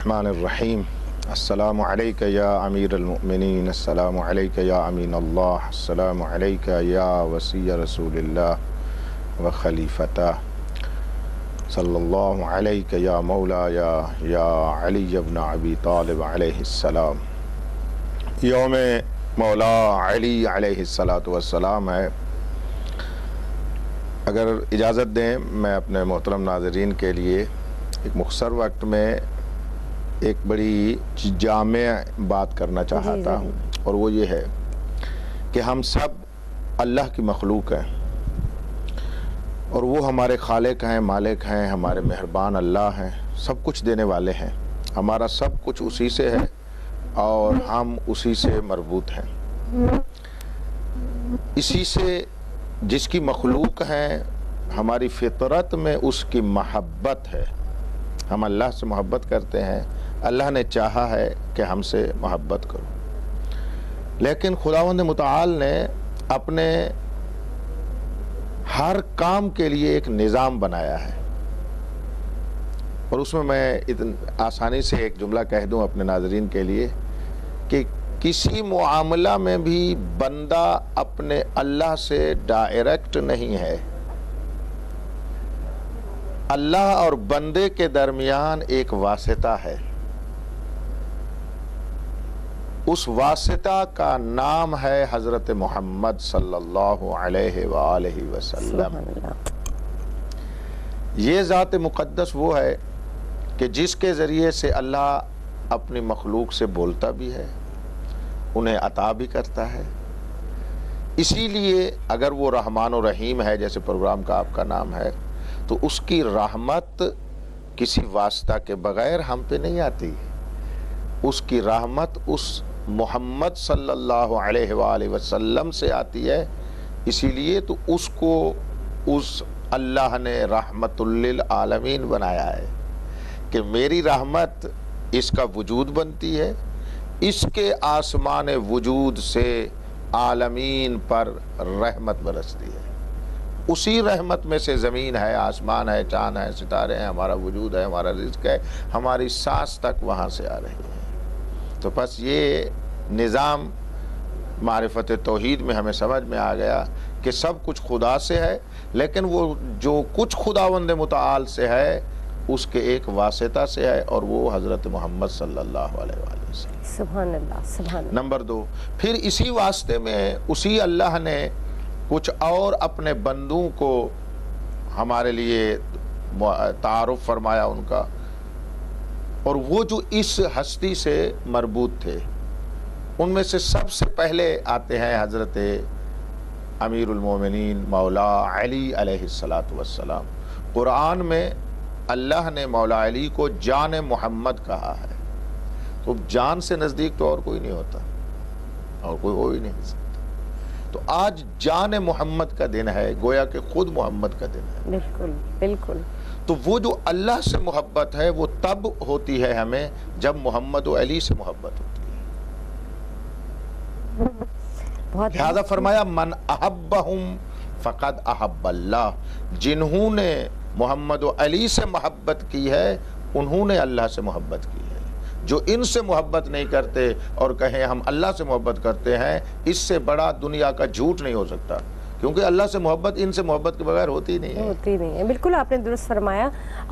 الرحمن الرحیم السلام علیکہ یا امیر المؤمنین، السلام علیکہ یا امین اللہ، السلام علیکہ یا وصی رسول اللہ و خلیفتہ، صلی اللہ علیکہ یا مولا یا علی ابن ابی طالب علیہ السلام۔ یوم مولا علی علیہ السلام ہے۔ اگر اجازت دیں میں اپنے محترم ناظرین کے لیے ایک مختصر وقت میں ایک بڑی جامع بات کرنا چاہتا ہوں، اور وہ یہ ہے کہ ہم سب اللہ کی مخلوق ہیں، اور وہ ہمارے خالق ہیں، مالک ہیں، ہمارے مہربان اللہ ہیں، سب کچھ دینے والے ہیں۔ ہمارا سب کچھ اسی سے ہے اور ہم اسی سے مربوط ہیں۔ اسی سے جس کی مخلوق ہیں، ہماری فطرت میں اس کی محبت ہے۔ ہم اللہ سے محبت کرتے ہیں، اللہ نے چاہا ہے کہ ہم سے محبت کرو، لیکن خداوند متعال نے اپنے ہر کام کے لیے ایک نظام بنایا ہے، اور اس میں آسانی سے ایک جملہ کہہ دوں اپنے ناظرین کے لیے کہ کسی معاملہ میں بھی بندہ اپنے اللہ سے ڈائریکٹ نہیں ہے۔ اللہ اور بندے کے درمیان ایک واسطہ ہے، اس واسطہ کا نام ہے حضرت محمد صلی اللہ علیہ وآلہ وسلم۔ یہ ذات مقدس وہ ہے کہ جس کے ذریعے سے اللہ اپنی مخلوق سے بولتا بھی ہے، انہیں عطا بھی کرتا ہے۔ اسی لیے اگر وہ رحمان و رحیم ہے، جیسے پروگرام کا آپ کا نام ہے، تو اس کی رحمت کسی واسطہ کے بغیر ہم پہ نہیں آتی۔ اس کی رحمت اس محمد صلی اللہ علیہ وآلہ وسلم سے آتی ہے، اسی لیے تو اس کو اس اللہ نے رحمت للعالمین بنایا ہے کہ میری رحمت اس کا وجود بنتی ہے، اس کے آسمان وجود سے عالمین پر رحمت برستی ہے۔ اسی رحمت میں سے زمین ہے، آسمان ہے، چاند ہے، ستارے ہیں، ہمارا وجود ہے، ہمارا رزق ہے، ہماری سانس تک وہاں سے آ رہی ہے۔ تو بس یہ نظام معرفت توحید میں ہمیں سمجھ میں آ گیا کہ سب کچھ خدا سے ہے، لیکن وہ جو کچھ خداوند متعال سے ہے اس کے ایک واسطہ سے ہے، اور وہ حضرت محمد صلی اللہ علیہ وآلہ وسلم۔ سبحان اللہ، سبحان اللہ۔ نمبر 2، پھر اسی واسطے میں اسی اللہ نے کچھ اور اپنے بندوں کو ہمارے لیے تعارف فرمایا ان کا، اور وہ جو اس ہستی سے مربوط تھے ان میں سے سب سے پہلے آتے ہیں حضرت امیر المومنین مولا علی علیہ السلام۔ قرآن میں اللہ نے مولا علی کو جان محمد کہا ہے، تو جان سے نزدیک تو اور کوئی نہیں ہوتا، اور کوئی ہو ہی نہیں سکتا۔ تو آج جان محمد کا دن ہے، گویا کہ خود محمد کا دن ہے۔ بالکل بالکل۔ تو وہ جو اللہ سے محبت ہے وہ تب ہوتی ہے ہمیں جب محمد و علی سے محبت ہوتی ہے۔ لہذا فرمایا من احبہم فقد احب اللہ، جنہوں نے محمد و علی سے محبت کی ہے انہوں نے اللہ سے محبت کی ہے۔ جو ان سے محبت نہیں کرتے اور کہیں ہم اللہ سے محبت کرتے ہیں، اس سے بڑا دنیا کا جھوٹ نہیں ہو سکتا، کیونکہ اللہ سے محبت ان سے محبت کے بغیر ہوتی نہیں ہے۔ ہوتی نہیں ہے، بالکل آپ نے درست فرمایا۔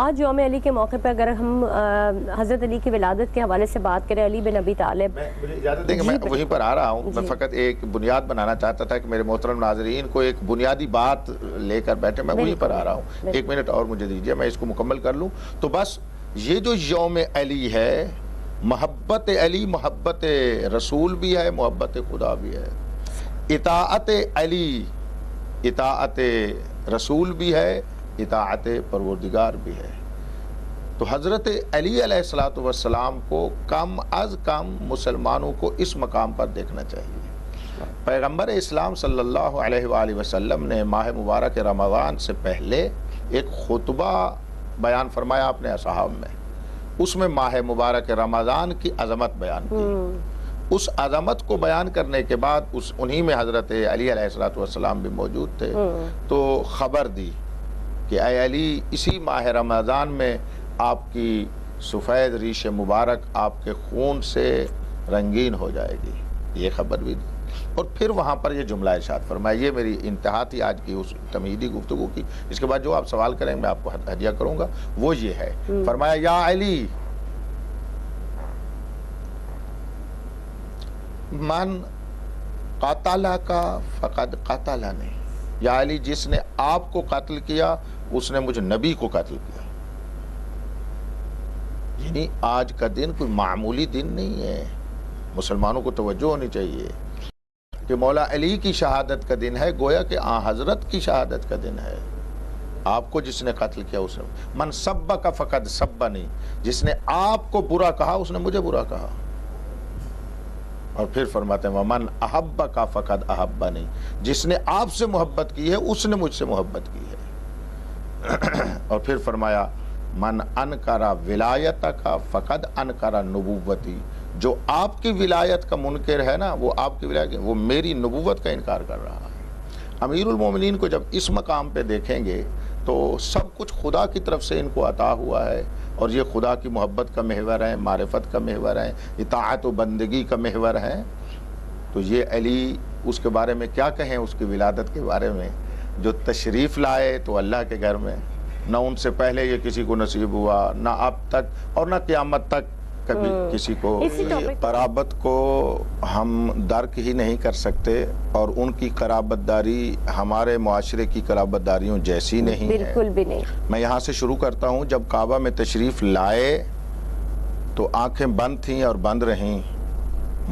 آج یوم علی کے موقع پہ اگر ہم حضرت علی کی ولادت کے حوالے سے بات کریں، علی بن ابی طالب، مجھے اجازت دیں کہ میں وہیں پر آ رہا ہوں۔ میں فقط ایک بنیاد بنانا چاہتا تھا کہ میرے محترم ناظرین کو ایک بنیادی بات لے کر بیٹھے، میں وہیں پر آ رہا ہوں۔ 1 منٹ اور مجھے دیجیے، میں اس کو مکمل کر لوں۔ تو بس یہ جو یوم علی ہے، محبت علی محبت رسول بھی ہے، محبت خدا بھی ہے۔ اطاعت علی اطاعت رسول بھی ہے، اطاعت پروردگار بھی ہے۔ تو حضرت علی علیہ السلام کو کم از کم مسلمانوں کو اس مقام پر دیکھنا چاہیے۔ پیغمبر اسلام صلی اللہ علیہ وآلہ وسلم نے ماہ مبارک رمضان سے پہلے ایک خطبہ بیان فرمایا اپنے اصحاب میں، اس میں ماہ مبارک رمضان کی عظمت بیان کی۔ اس عظمت کو بیان کرنے کے بعد انہی میں حضرت علی علیہ السلام بھی موجود تھے، تو خبر دی کہ اے علی، اسی ماہ رمضان میں آپ کی سفید ریش مبارک آپ کے خون سے رنگین ہو جائے گی، یہ خبر بھی دی۔ اور پھر وہاں پر یہ جملہ ارشاد فرمایا، یہ میری انتہا تھی آج کی اس تمہیدی گفتگو کی، اس کے بعد جو آپ سوال کریں میں آپ کو ہدیہ کروں گا، وہ یہ ہے، فرمایا یا علی من قاتلہ کا فقد قاتلنی، یا علی جس نے آپ کو قتل کیا اس نے مجھ نبی کو قتل کیا۔ یعنی آج کا دن کوئی معمولی دن نہیں ہے، مسلمانوں کو توجہ ہونی چاہیے کہ مولا علی کی شہادت کا دن ہے، گویا کہ آن حضرت کی شہادت کا دن ہے۔ آپ کو جس نے قتل کیا اس نے، من سبک فقد سبنی، جس نے آپ کو برا کہا اس نے مجھے برا کہا۔ اور پھر فرماتے ہیں ومن احبک فقد احبنی، جس نے آپ سے محبت کی ہے اس نے مجھ سے محبت کی ہے۔ اور پھر فرمایا من انکر ولایتک فقد انکر نبوتی، جو آپ کی ولایت کا منکر ہے نا، وہ آپ کی ولایت، وہ میری نبوت کا انکار کر رہا ہے۔ امیر المومنین کو جب اس مقام پہ دیکھیں گے تو سب کچھ خدا کی طرف سے ان کو عطا ہوا ہے، اور یہ خدا کی محبت کا محور ہے، معرفت کا محور ہے، اطاعت و بندگی کا محور ہے۔ تو یہ علی، اس کے بارے میں کیا کہیں، اس کی ولادت کے بارے میں، جو تشریف لائے تو اللہ کے گھر میں، نہ ان سے پہلے یہ کسی کو نصیب ہوا، نہ اب تک اور نہ قیامت تک کبھی کسی کو۔ قرابت کو ہم درک ہی نہیں کر سکتے، اور ان کی قرابت داری ہمارے معاشرے کی قرابت داریوں جیسی نہیں ہے، بالکل بھی نہیں۔ میں یہاں سے شروع کرتا ہوں۔ جب کعبہ میں تشریف لائے تو آنکھیں بند تھیں اور بند رہیں۔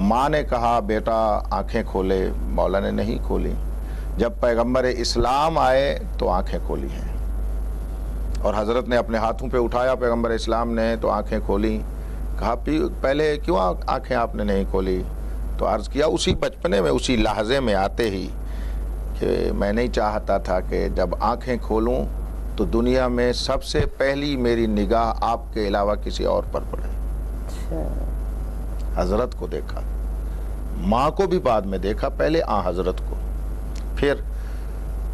ماں نے کہا بیٹا آنکھیں کھولے، مولا نے نہیں کھولی۔ جب پیغمبر اسلام آئے تو آنکھیں کھولی ہیں، اور حضرت نے اپنے ہاتھوں پہ اٹھایا پیغمبر اسلام نے تو آنکھیں کھولی۔ کہا پہلے کیوں آنکھیں آپ نے نہیں کھولی؟ تو عرض کیا اسی بچپنے میں، اسی لحظے میں آتے ہی، کہ میں نہیں چاہتا تھا کہ جب آنکھیں کھولوں تو دنیا میں سب سے پہلی میری نگاہ آپ کے علاوہ کسی اور پر پڑے۔ حضرت کو دیکھا، ماں کو بھی بعد میں دیکھا، پہلے حضرت کو۔ پھر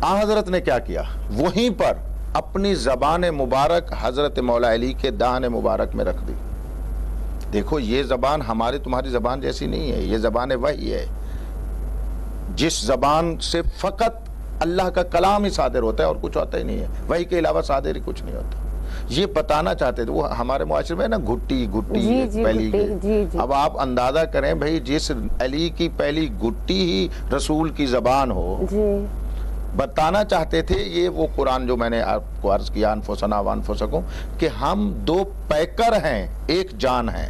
حضرت نے کیا کیا؟ وہیں پر اپنی زبان مبارک حضرت مولا علی کے دہن مبارک میں رکھ دی۔ دیکھو یہ زبان ہماری تمہاری زبان جیسی نہیں ہے، یہ زبان وحی ہے، جس زبان سے فقط اللہ کا کلام ہی صادر ہوتا ہے اور کچھ ہوتا ہی نہیں ہے، وحی کے علاوہ صادر ہی کچھ نہیں ہوتا۔ یہ بتانا چاہتے تھے، وہ ہمارے معاشرے میں نا گھٹی پہلی اب آپ اندازہ کریں بھائی، جس علی کی پہلی گھٹی ہی رسول کی زبان ہو، بتانا چاہتے تھے۔ یہ وہ قرآن جو میں نے آپ کو عرض کیا، انفسنا وانفسکم، کہ ہم دو پیکر ہیں، ایک جان ہے،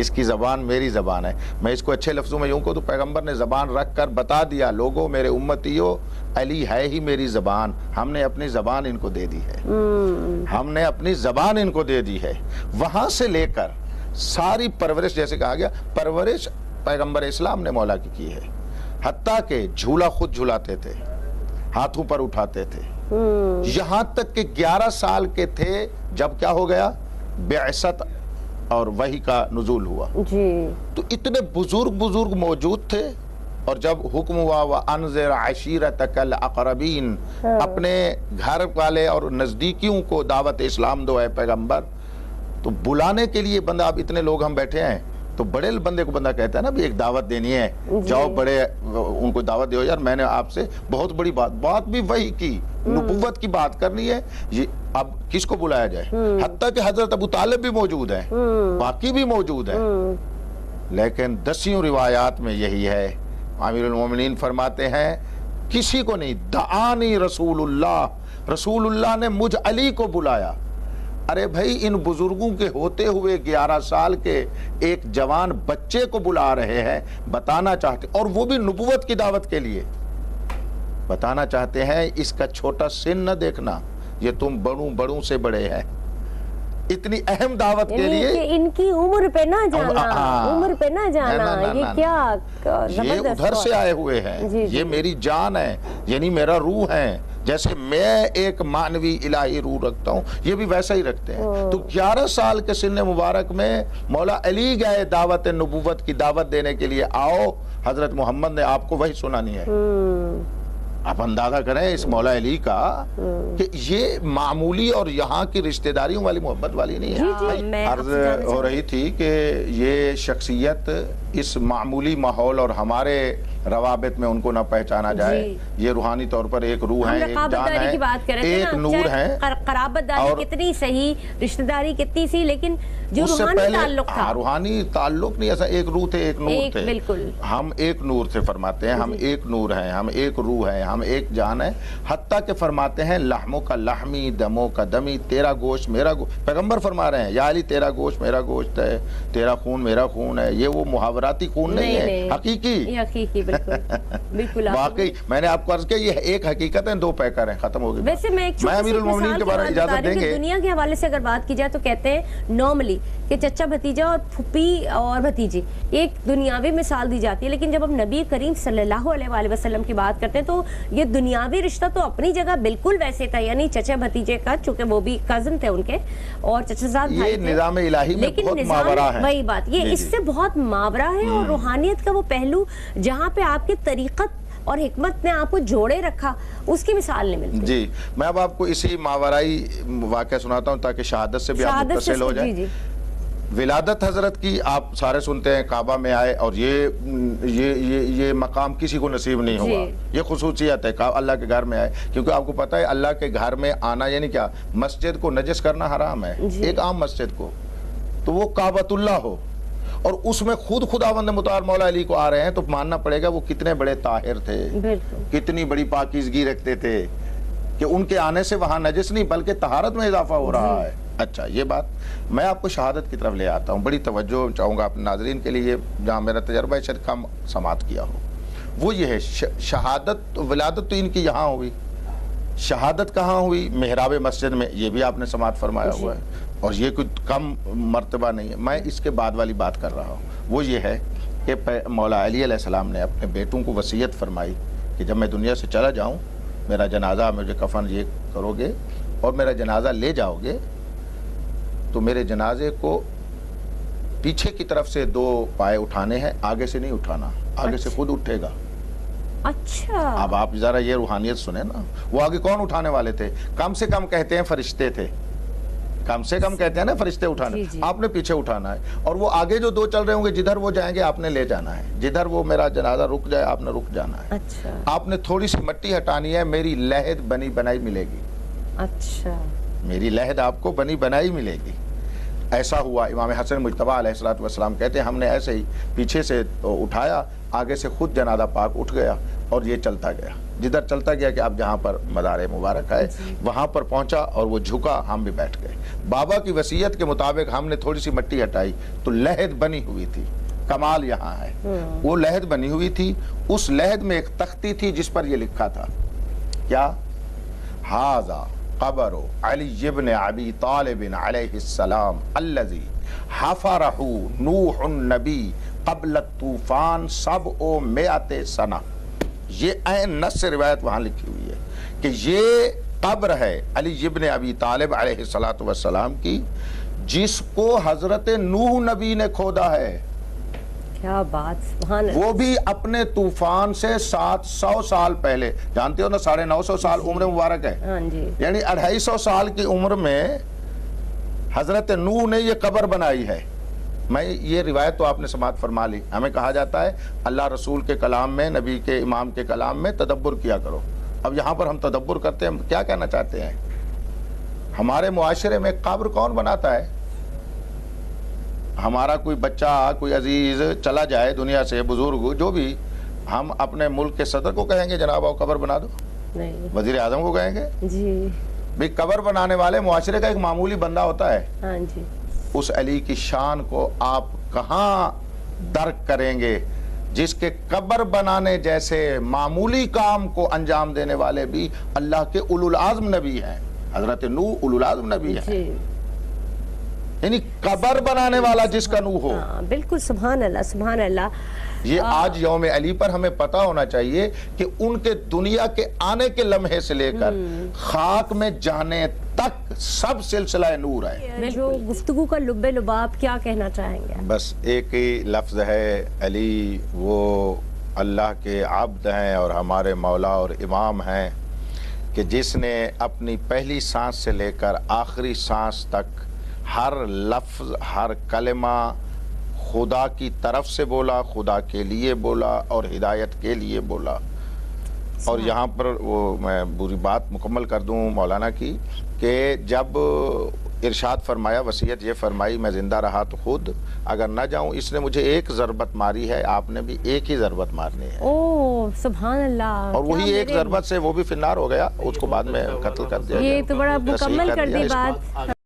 اس کی زبان میری زبان ہے۔ میں اس کو اچھے لفظوں میں یوں کو تو پیغمبر نے زبان رکھ کر بتا دیا، لوگوں میرے امتیوں، علی ہے ہی میری زبان، ہم نے اپنی زبان ان کو دے دی ہے، ہم نے اپنی زبان ان کو دے دی ہے۔ وہاں سے لے کر ساری پرورش، جیسے کہا گیا، پرورش پیغمبر اسلام نے مولا کی ہے، حتیٰ کہ جھولا خود جھولاتے تھے، ہاتھوں پر اٹھاتے تھے، یہاں تک کہ 11 سال کے تھے جب کیا ہو گیا؟ بعثت اور وحی کا نزول ہوا۔ تو اتنے بزرگ موجود تھے، اور جب حکم ہوا وَأَنذِرْ عَشِيرَتَكَ الْأَقْرَبِينَ، اپنے گھر والے اور نزدیکیوں کو دعوت اسلام دو اے پیغمبر، تو بلانے کے لیے بندہ، اب اتنے لوگ ہم بیٹھے ہیں تو بڑے بندے کو بندہ کہتا ہے نا بھی ایک دعوت دینی ہے، جاؤ بڑے ان کو دعوت دیو، یار میں نے آپ سے بہت بڑی بات بھی وحی کی، نبوت کی بات کرنی ہے، یہ اب کس کو بلایا جائے؟ حتیٰ کہ حضرت ابو طالب بھی موجود ہیں، باقی بھی موجود ہیں، لیکن 10 روایات میں یہی ہے۔ امیر المومنین فرماتے ہیں کسی کو نہیں، دعانی رسول اللہ نے مجھ علی کو بلایا۔ ارے بھائی، ان بزرگوں کے ہوتے ہوئے 11 سال کے ایک جوان بچے کو بلا رہے ہیں، بتانا چاہتے، اور وہ بھی نبوت کی دعوت کے لیے بتانا چاہتے ہیں، اس کا چھوٹا سن نہ دیکھنا، یہ تم بڑوں سے بڑے ہیں، اتنی اہم دعوت کے لیے ان کی عمر پہ نہ جانا، عمر پہ نہ جانا، یہ کیا یہ ادھر سے آئے ہوئے ہیں، یہ میری جان ہے، یعنی میرا روح ہے، جیسے میں ایک معنوی الہی روح رکھتا ہوں، یہ بھی ویسا ہی رکھتے ہیں۔ تو 11 سال کے سن مبارک میں مولا علی گئے دعوت نبوت کی دعوت دینے کے لیے، آؤ حضرت محمد نے آپ کو وہی سنانی ہے، آپ اندازہ کریں اس مولا علی کا کہ یہ معمولی اور یہاں کی رشتہ داریوں والی محبت والی نہیں ہے. عرض ہو رہی تھی کہ یہ شخصیت اس معمولی ماحول اور ہمارے روابط میں ان کو نہ پہچانا جائے. یہ روحانی طور پر ایک روح ہے, ایک جان ہے, ایک نور ہے. قرابت داری کتنی صحیح, رشتہ داری کتنی سی, لیکن جو روحانی تعلق تھا, روحانی تعلق نہیں, ایسا ایک روح تھے, ایک نور تھے. بالکل ہم ایک نور سے فرماتے ہیں, ہم ایک نور ہیں, ہم ایک روح ہیں, ہم ایک جان ہیں. حتیٰ کہ فرماتے ہیں لحموں کا لحمی, دموں کا دمی, تیرا گوشت میرا گوشت. پیغمبر فرما رہے ہیں یا علی تیرا گوشت میرا گوشت ہے, تیرا خون میرا خون ہے. یہ وہ محاوراتی خون نہیں ہے, حقیقی, حقیقی. بالکل واقعی. میں نے آپ کو عرض کیا یہ ایک حقیقت ہے, دو پیکر ہیں, ختم ہو گئی. ویسے میں امیر المومنین کے بارے میں اجازت دیں گے. دنیا کے حوالے سے اگر بات کی جائے تو کہتے ہیں نارملی کہ چچا بھتیجا اور پھپھی اور بھتیجی ایک دنیاوی مثال دی جاتی ہے, لیکن جب ہم نبی کریم صلی اللہ علیہ وآلہ وسلم کی بات کرتے ہیں تو یہ دنیاوی رشتہ تو اپنی جگہ بالکل ویسے تھا, یعنی چچا بھتیجے کا, چونکہ وہ بھی کزن تھے ان کے اور چچا زاد بھائی تھے. یہ نظام الہی میں بہت ماورا ہے. وہی بات, یہ اس سے بہت ماورا ہے. اور روحانیت کا وہ پہلو جہاں پہ آپ کی طریقت اور حکمت نے آپ کو جوڑے رکھا, اس کی مثال نہیں ملتی. جی میں اب آپ کو اسی ماورائی واقعہ سناتا ہوں تاکہ شہادت سے بھی آپ متصل ہو جائیں. ولادت حضرت کی آپ سارے سنتے ہیں, کعبہ میں آئے, اور یہ مقام کسی کو نصیب نہیں ہوا. یہ خصوصیت ہے اللہ کے گھر میں آئے, کیونکہ آپ کو پتہ ہے اللہ کے گھر میں آنا یعنی کیا, مسجد کو نجس کرنا حرام ہے, ایک عام مسجد کو. تو وہ کعبۃ اللہ ہو اور اس میں خود خداوند مطہر مولا علی کو آ رہے ہیں, تو ماننا پڑے گا وہ کتنے بڑے طاہر تھے, کتنی بڑی پاکیزگی رکھتے تھے کہ ان کے آنے سے وہاں نجس نہیں بلکہ طہارت میں اضافہ ہو رہا ہے. اچھا یہ بات میں آپ کو شہادت کی طرف لے آتا ہوں. بڑی توجہ چاہوں گا اپنے ناظرین کے لیے, جہاں میرا تجربہ شاید کم سماعت کیا ہو. وہ یہ ہے شہادت, ولادت تو ان کی یہاں ہوئی, شہادت کہاں ہوئی, محراب مسجد میں. یہ بھی آپ نے سماعت فرمایا ہوا ہے, اور یہ کوئی کم مرتبہ نہیں ہے. میں اس کے بعد والی بات کر رہا ہوں. وہ یہ ہے کہ مولا علی علیہ السلام نے اپنے بیٹوں کو وصیت فرمائی کہ جب میں دنیا سے چلا جاؤں, میرا جنازہ, مجھے کفن یہ کرو گے اور میرا جنازہ لے جاؤ گے, تو میرے جنازے کو پیچھے کی طرف سے 2 پائے اٹھانے ہیں, آگے سے نہیں اٹھانا, آگے سے خود اٹھے گا. اچھا اب آپ ذرا یہ روحانیت سنیں نا. وہ آگے کون اٹھانے والے تھے؟ کم سے کم کہتے ہیں فرشتے تھے, کم سے کم کہتے ہیں نا فرشتے اٹھانے. آپ نے پیچھے اٹھانا ہے, اور وہ آگے جو 2 چل رہے ہوں گے, جدھر وہ جائیں گے آپ نے لے جانا ہے, جدھر وہ میرا جنازہ رک جائے آپ نے رک جانا ہے. اچھا آپ نے تھوڑی سی مٹی ہٹانی ہے, میری لحد بنی بنائی ملے گی. اچھا میری لحد آپ کو بنی بنائی ملے گی. ایسا ہوا. امام حسن مجتبیٰ علیہ السلام کہتے ہیں ہم نے ایسے ہی پیچھے سے اٹھایا, آگے سے خود جنازہ پاک اٹھ گیا اور یہ چلتا گیا, جدھر چلتا گیا کہ اب جہاں پر مزار مبارک ہے وہاں پر پہنچا, اور وہ جھکا, ہم بھی بیٹھ گئے. بابا کی وصیت کے مطابق ہم نے تھوڑی سی مٹی ہٹائی تو لحد بنی ہوئی تھی. کمال یہاں ہے, وہ لحد بنی ہوئی تھی. اس لحد میں ایک تختی تھی جس پر یہ لکھا تھا, کیا, ھذا قبر علی ابن ابی طالب علیہ السلام الذی حفرہ نوح النبی قبل الطوفان 700 سنہ. یہ عین نص روایت وہاں لکھی ہوئی ہے کہ یہ قبر ہے علی ابن ابی طالب علیہ السلام کی, جس کو حضرت نوح نبی نے کھودا ہے. کیا بات, سبحان اللہ. وہ بھی اپنے طوفان سے 700 سال پہلے, جانتے ہو نا 950 سال عمر مبارک ہے, یعنی 250 سال کی عمر میں حضرت نوح نے یہ قبر بنائی ہے. میں یہ روایت تو آپ نے سماعت فرما لی. ہمیں کہا جاتا ہے اللہ رسول کے کلام میں, نبی کے امام کے کلام میں تدبر کیا کرو. اب یہاں پر ہم تدبر کرتے ہیں, ہم کیا کہنا چاہتے ہیں؟ ہمارے معاشرے میں قبر کون بناتا ہے؟ ہمارا کوئی بچہ, کوئی عزیز چلا جائے دنیا سے, بزرگ جو بھی, ہم اپنے ملک کے صدر کو کہیں گے جناب آؤ قبر بنا دو؟ نہیں. وزیر اعظم کو کہیں گے؟ جی بھئی قبر بنانے والے معاشرے کا ایک معمولی بندہ ہوتا ہے. ہاں جی. اس علی کی شان کو آپ کہاں درک کریں گے جس کے قبر بنانے جیسے معمولی کام کو انجام دینے والے بھی اللہ کے اولو العزم نبی ہیں. حضرت نوح اولو العزم نبی ہیں, یعنی قبر بنانے والا جس کا نوح ہو. بالکل, سبحان اللہ, سبحان اللہ. یہ آج یوم علی پر ہمیں پتہ ہونا چاہیے کہ ان کے دنیا کے آنے کے لمحے سے لے کر خاک میں جانے تک سب سلسلہ نور ہے. جو گفتگو کا لب لباب, کیا کہنا چاہیں گے؟ بس ایک ہی لفظ ہے, علی وہ اللہ کے عبد ہیں اور ہمارے مولا اور امام ہیں کہ جس نے اپنی پہلی سانس سے لے کر آخری سانس تک ہر لفظ ہر کلمہ خدا کی طرف سے بولا، خدا کے لیے بولا اور ہدایت کے لیے بولا۔ اور یہاں پر وہ میں پوری بات مکمل کر دوں مولانا کی کہ جب ارشاد فرمایا، وصیت یہ فرمائی میں زندہ رہا تو خود اگر نہ جاؤں، اس نے مجھے ایک ضربت ماری ہے، آپ نے بھی ایک ہی ضربت مارنی ہے۔ اوہ سبحان اللہ، اور وہی ایک ضربت سے وہ بھی فی النار ہو گیا، اس کو بعد میں قتل کر دیا، یہ تو بڑا تصحیح مکمل کر دی دیا۔ بات۔